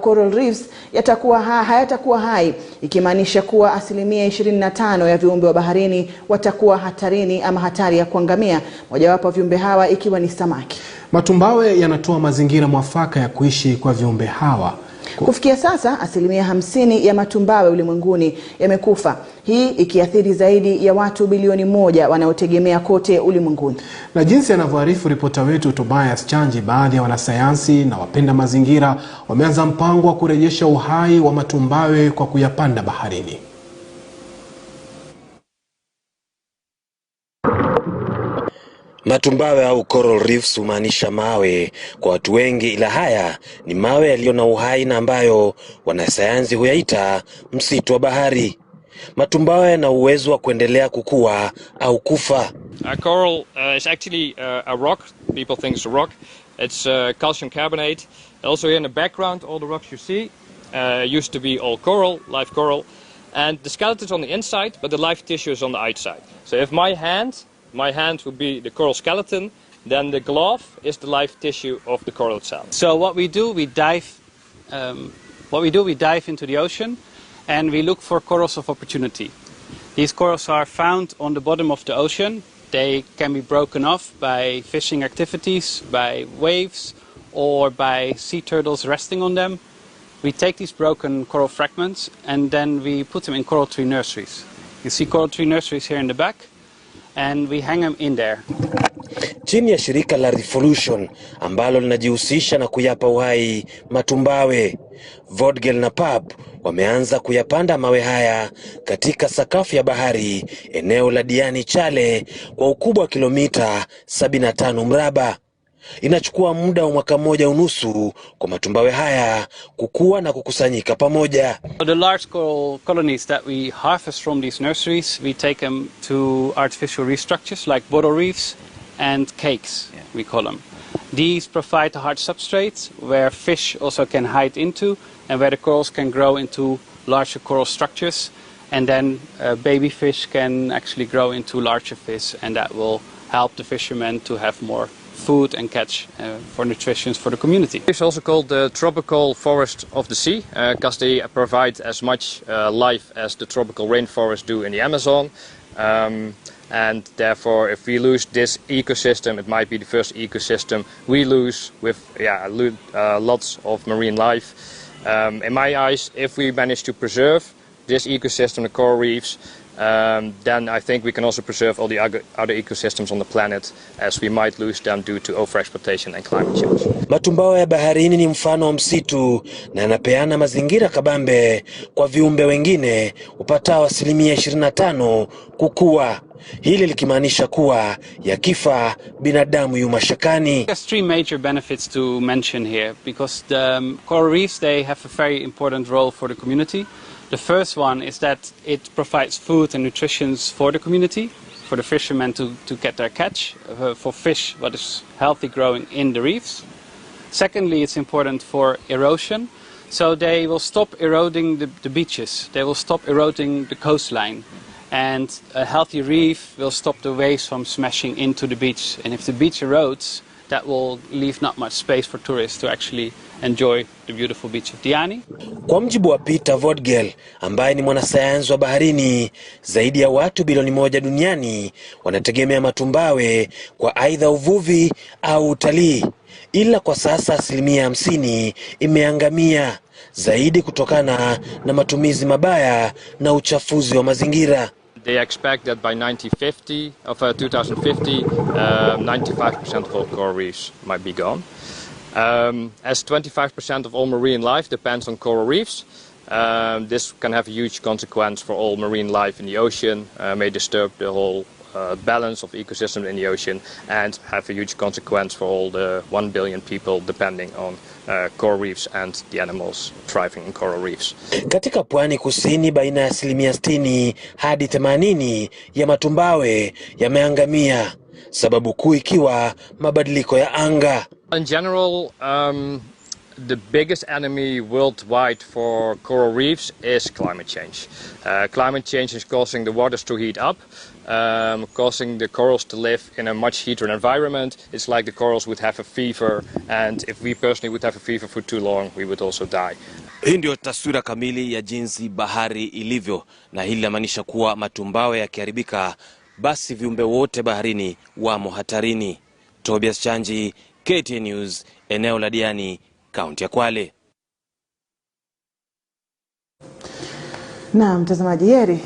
coral reefs hayatakuwa hai, ikimaanisha kuwa 25% ya viumbe wa baharini watakuwa hatarini ama hatari ya kuangamia, mojawapo viumbe hawa ikiwa ni samaki. Matumbawe yanatoa mazingira mwafaka ya kuishi kwa viumbe hawa. Kufikia sasa 50% ya matumbawe ulimwenguni yamekufa, hii ikiathiri zaidi ya watu bilioni 1 wanaotegemea kote ulimwenguni. Na jinsi anavyoarifu ripota wetu Tobias Chanji, baadhi ya wanasayansi na wapenda mazingira wameanza mpango wa kurejesha uhai wa matumbawe kwa kuyapanda baharini. Matumbawe au coral reefs humaanisha mawe kwa watu wengi, ila haya ni mawe yaliyo na uhai na ambayo wanasayansi huyaita msitu wa bahari. Matumbawe yana uwezo wa kuendelea kukua au kufa. Coral is actually a rock. People think it's a rock. It's calcium carbonate. Also here in the background, all the rocks you see used to be all coral, live coral. And the skeleton's on the inside, but the live tissue is on the outside. So if my hand would be the coral skeleton, then the glove is the live tissue of the coral itself. So what we do, we dive into the ocean and we look for corals of opportunity. These corals are found on the bottom of the ocean. They can be broken off by fishing activities, by waves, or by sea turtles resting on them. We take these broken coral fragments and then we put them in coral tree nurseries. You see coral tree nurseries here in the back, and we hang them in there. Chini ya shirika la Revolution ambalo linajihusisha na kuyapa uhai matumbawe, Vodegel na Pub wameanza kuyapanda mawe haya katika sakafu ya bahari eneo la Diani Chale kwa ukubwa wa kilomita 75 mraba. Inachukua muda wa mwaka 1.5 kwa matumbawe haya kukua na kukusanyika pamoja. The large coral colonies that we harvest from these nurseries, we take them to artificial reef structures like bottle reefs and cakes, we call them. These provide a hard substrate where fish also can hide into and where the corals can grow into larger coral structures, and then baby fish can actually grow into larger fish, and that will help the fishermen to have more food and catch for nutrition for the community. It's also called the tropical forest of the sea because they provide as much life as the tropical rainforests do in the Amazon. And therefore, if we lose this ecosystem, it might be the first ecosystem we lose with lots of marine life. In my eyes, if we manage to preserve this ecosystem, the coral reefs, then I think we can also preserve all the other ecosystems on the planet, as we might lose them due to overexploitation and climate change. Matumbawe ya baharini ni mfano wa msitu na yanapeana mazingira kabambe kwa viumbe wengine upatao 25% kukua. Hili likimaanisha kuwa yakifa binadamu yu mashakani. There's 3 major benefits to mention here because the coral reefs, they have a very important role for the community. The first one is that it provides food and nutrition for the community, for the fishermen to get their catch, for fish what is healthy growing in the reefs. Secondly, it's important for erosion, so they will stop eroding the beaches, they will stop eroding the coastline, and a healthy reef will stop the waves from smashing into the beach. And if the beach erodes, that will leave not much space for tourists to actually enjoy the beautiful beach of Diani. Kwa mjibu wa Peter Vodegel, ambaye ni mwanasayansi wa baharini, zaidi ya watu bilioni 1 duniani wanategemea matumbawe kwa aidha uvuvi au utalii. Ila kwa sasa 50% imeangamia zaidi kutokana na matumizi mabaya na uchafuzi wa mazingira. They expect that by 2050, 95% of all coral reefs might be gone. As 25% of all marine life depends on coral reefs, this can have a huge consequence for all marine life in the ocean, may disturb the whole balance of ecosystems in the ocean, and have a huge consequence for all the 1 billion people depending on coral reefs and the animals thriving in coral reefs. Katika pwani kusini, baina ya 60 hadi 80 ya matumbawe yameangamia, sababu kuu ikiwa mabadiliko ya anga. In general, the biggest enemy worldwide for coral reefs is climate change. Climate change is causing the waters to heat up, causing the corals to live in a much heated environment. It's like the corals would have a fever, and if we personally would have a fever for too long, we would also die. Hii ndio taswira kamili ya jinsi bahari ilivyo, na hili linamaanisha kuwa matumbawe yakiharibika, basi viumbe wote baharini wamo hatarini. Tobias Chanji, KTN News, eneo la Diani, kaunti ya Kwale. Na mtazamaji Yeri